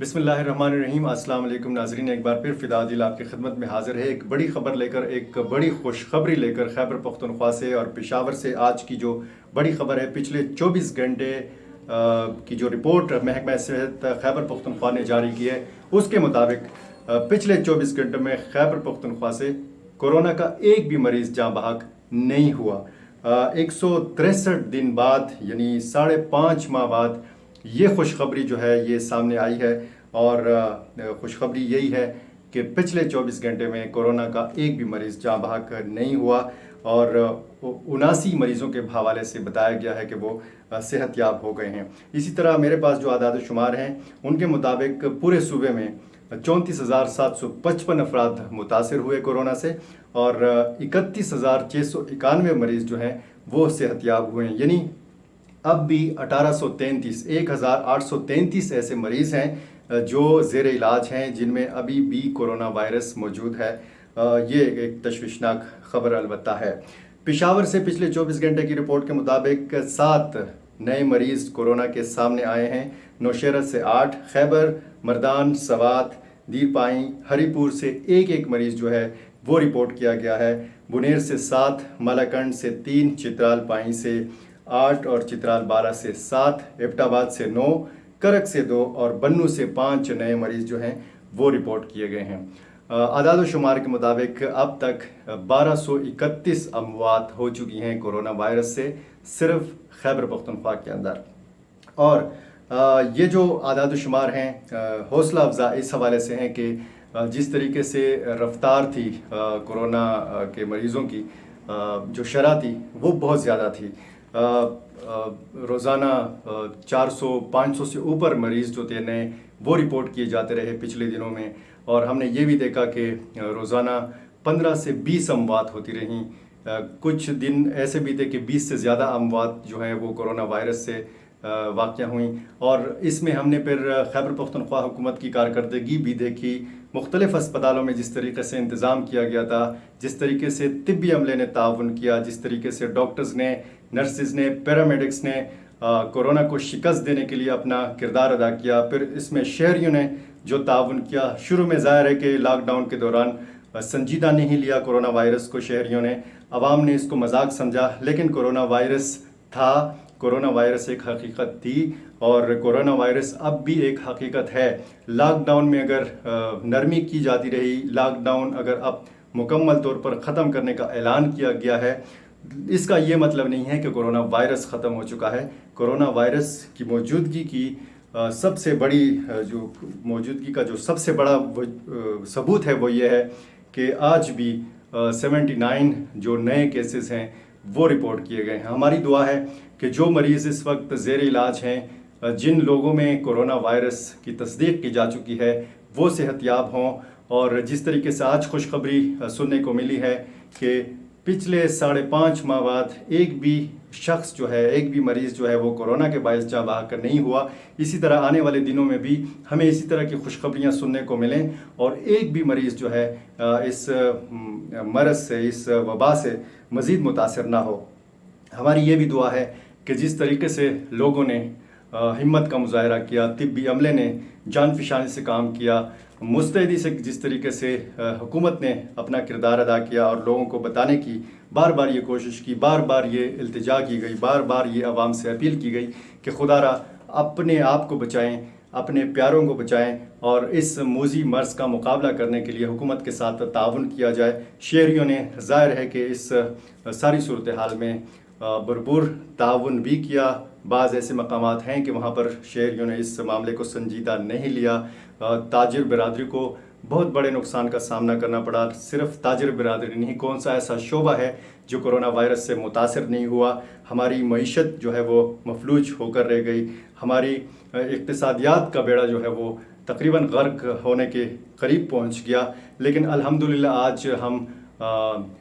बिस्मिल्लाहिर्रहमानिर्रहीम। अस्सलाम वालेकुम नाज़रीन, एक बार फिर फ़िदा दिल आपकी खिदमत में हाज़िर है एक बड़ी ख़बर लेकर, एक बड़ी खुशखबरी लेकर खैबर पख्तूनख्वा से और पेशावर से। आज की जो बड़ी ख़बर है, पिछले 24 घंटे की जो रिपोर्ट महकमा सेहत खैबर पख्तूनख्वा ने जारी की है, उसके मुताबिक पिछले 24 घंटों में खैबर पख्तूनख्वा से कोरोना का एक भी मरीज़ जाँ बहक नहीं हुआ। 163 दिन बाद, यानी 5.5 माह बाद ये खुशखबरी जो है ये सामने आई है। और खुशखबरी यही है कि पिछले 24 घंटे में कोरोना का एक भी मरीज़ जाँ बहक नहीं हुआ और 79 मरीज़ों के हवाले से बताया गया है कि वो सेहतयाब हो गए हैं। इसी तरह मेरे पास जो आदाद शुमार हैं उनके मुताबिक पूरे सूबे में 34,755 अफराद मुतासर हुए कोरोना से और 31,691 मरीज़ जो हैं वो सेहतयाब हुए हैं। यानी अब भी 1833 ऐसे मरीज़ हैं जो ज़ेर इलाज हैं, जिनमें अभी भी कोरोना वायरस मौजूद है। ये एक तशवीशनाक ख़बर अलबत्ता है। पेशावर से पिछले 24 घंटे की रिपोर्ट के मुताबिक 7 नए मरीज़ कोरोना के सामने आए हैं। नौशेरा से 8, खैबर, मर्दान, सवात, दीरपाई, हरीपुर से एक मरीज़ जो है वो रिपोर्ट किया गया है। बुनेर से 7, मालाकंड से 3, चित्राल पाई से 8 और चित्राल 12 से 7, एबटाबाद से 9, करक से 2 और बन्नू से 5 नए मरीज़ जो हैं वो रिपोर्ट किए गए हैं। आदाद शुमार के मुताबिक अब तक 1231 अमवात हो चुकी हैं कोरोना वायरस से, सिर्फ खैबर पख्तूनख्वा के अंदर। और ये जो आदाद शुमार हैं हौसला अफजा इस हवाले से हैं कि जिस तरीके से रफ्तार थी कोरोना के मरीज़ों की, जो शरह थी वो बहुत ज़्यादा थी। रोज़ाना 400-500 से ऊपर मरीज़ जो थे नए वो रिपोर्ट किए जाते रहे पिछले दिनों में। और हमने ये भी देखा कि रोज़ाना 15 से 20 अमवात होती रहीं। कुछ दिन ऐसे भी थे कि 20 से ज़्यादा अमवात जो हैं वो कोरोना वायरस से वाक़या हुई। और इसमें हमने फिर खैबर पख्तूनख्वा हुकूमत की कारकर्दगी भी देखी। मुख्तलिफ़ अस्पतालों में जिस तरीके से इंतज़ाम किया गया था, जिस तरीके से तिब्बी अमले ने ताउन किया, जिस तरीके से डॉक्टर्स ने, नर्सिस ने, पैरामेडिक्स ने कोरोना को शिकस्त देने के लिए अपना किरदार अदा किया। फिर इसमें शहरियों ने जो ताउन किया। शुरू में ज़ाहिर है कि लॉकडाउन के दौरान संजीदा नहीं लिया कोरोना वायरस को शहरियों ने, आवाम ने इसको मजाक समझा, लेकिन कोरोना वायरस था, कोरोना वायरस एक हकीकत थी और कोरोना वायरस अब भी एक हकीकत है। लॉकडाउन में अगर नरमी की जाती रही, लॉकडाउन अगर अब मुकम्मल तौर पर ख़त्म करने का ऐलान किया गया है, इसका ये मतलब नहीं है कि कोरोना वायरस ख़त्म हो चुका है। कोरोना वायरस की मौजूदगी की सबसे बड़ी जो मौजूदगी का जो सबसे बड़ा सबूत है वो ये है कि आज भी 79 जो नए केसेस हैं वो रिपोर्ट किए गए हैं। हमारी दुआ है कि जो मरीज़ इस वक्त ज़ेर इलाज हैं, जिन लोगों में कोरोना वायरस की तस्दीक की जा चुकी है, वो सेहतयाब हों। और जिस तरीके से आज खुशखबरी सुनने को मिली है कि पिछले 5.5 माह बाद एक भी शख्स जो है, एक भी मरीज़ जो है वो कोरोना के बायस जाँ बहक नहीं हुआ। इसी तरह आने वाले दिनों में भी हमें इसी तरह की खुशखबरियाँ सुनने को मिलें और एक भी मरीज़ जो है इस मरज़ से, इस वबा से मज़ीद मुतासर ना हो। हमारी ये भी दुआ है कि जिस तरीके से लोगों ने हिम्मत का मुजाहरा किया, तिब्बी अमले ने जानफिशानी से काम किया, मुस्तैदी से जिस तरीके से हुकूमत ने अपना किरदार अदा किया और लोगों को बताने की बार बार ये कोशिश की, बार बार ये इल्तिजा की गई, बार बार ये आवाम से अपील की गई कि खुदारा अपने आप को बचाएं, अपने प्यारों को बचाएं और इस मूजी मर्ज़ का मुकाबला करने के लिए हुकूमत के साथ ताउन किया जाए। शहरियों ने ज़ाहिर है कि इस सारी सूरत हाल में भरपूर ताउन भी किया। बाज़ ऐसे मकामात हैं कि वहाँ पर शहरियों ने इस मामले को संजीदा नहीं लिया। ताजिर बिरादरी को बहुत बड़े नुकसान का सामना करना पड़ा। सिर्फ ताजिर बिरादरी नहीं, कौन सा ऐसा शोबा है जो कोरोना वायरस से मुतासर नहीं हुआ। हमारी मईशत जो है वो मफलूज होकर रह गई। हमारी इक़्तिसादियात का बेड़ा जो है वो तकरीबन गर्क होने के करीब पहुँच गया। लेकिन अल्हम्दुलिल्लाह आज हम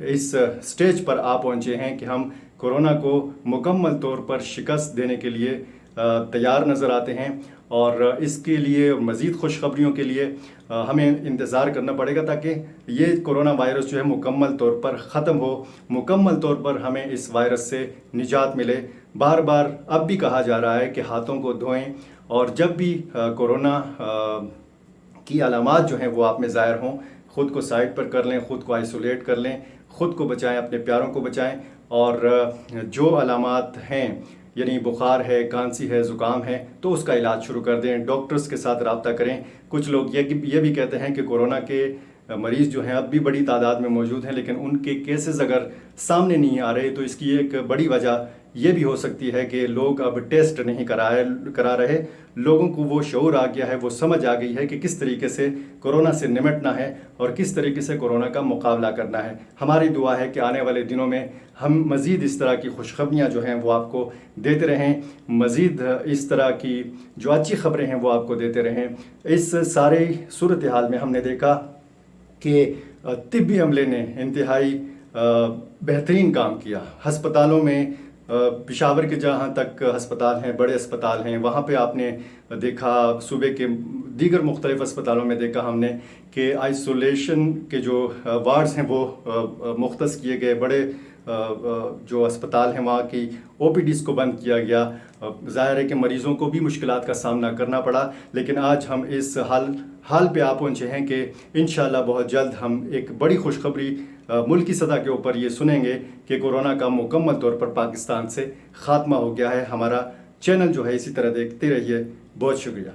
इस स्टेज पर आ पहुँचे हैं कि हम कोरोना को मुकम्मल तौर पर शिकस्त देने के लिए तैयार नज़र आते हैं। और इसके लिए मज़ीद खुशखबरियों के लिए हमें इंतज़ार करना पड़ेगा ताकि ये कोरोना वायरस जो है मुकम्मल तौर पर ख़त्म हो, मुकम्मल तौर पर हमें इस वायरस से निजात मिले। बार बार अब भी कहा जा रहा है कि हाथों को धोएं, और जब भी कोरोना की अलामात जो हैं वो आप में ज़ाहिर हों, ख़ुद को साइड पर कर लें, ख़ुद को आइसोलेट कर लें, ख़ुद को बचाएं, अपने प्यारों को बचाएं। और जो अलामात हैं, यानी बुखार है, खांसी है, ज़ुकाम है, तो उसका इलाज शुरू कर दें, डॉक्टर्स के साथ रब्ता करें। कुछ लोग ये भी कहते हैं कि कोरोना के मरीज़ जो हैं अब भी बड़ी तादाद में मौजूद हैं, लेकिन उनके केसेस अगर सामने नहीं आ रहे तो इसकी एक बड़ी वजह ये भी हो सकती है कि लोग अब टेस्ट नहीं करा रहे। लोगों को वो शऊर आ गया है, वो समझ आ गई है कि किस तरीके से कोरोना से निमटना है और किस तरीके से कोरोना का मुकाबला करना है। हमारी दुआ है कि आने वाले दिनों में हम मज़ीद इस तरह की खुशखबरियाँ जो हैं वो आपको देते रहें, मज़ीद इस तरह की जो अच्छी ख़बरें हैं वो आपको देते रहें। इस सारे सूरत हाल में हमने देखा कि तिब्बी अमले ने इंतहाई बेहतरीन काम किया। हस्पतालों में पेशावर के जहाँ तक हस्पताल हैं, बड़े अस्पताल हैं, वहाँ पे आपने देखा, सूबे के दीगर मुख्तलिफ़ अस्पतालों में देखा हमने कि आइसोलेशन के जो वार्ड्स हैं वो मुख्तस किए गए। बड़े जो अस्पताल हैं वहाँ की OPDs को बंद किया गया। ज़ाहिर है कि मरीज़ों को भी मुश्किलात का सामना करना पड़ा, लेकिन आज हम इस हाल पे आ पहुँचे हैं कि इंशाअल्लाह बहुत जल्द हम एक बड़ी खुशखबरी मुल्क की सतह के ऊपर ये सुनेंगे कि कोरोना का मुकम्मल तौर पर पाकिस्तान से ख़ात्मा हो गया है। हमारा चैनल जो है इसी तरह देखते रहिए। बहुत शुक्रिया।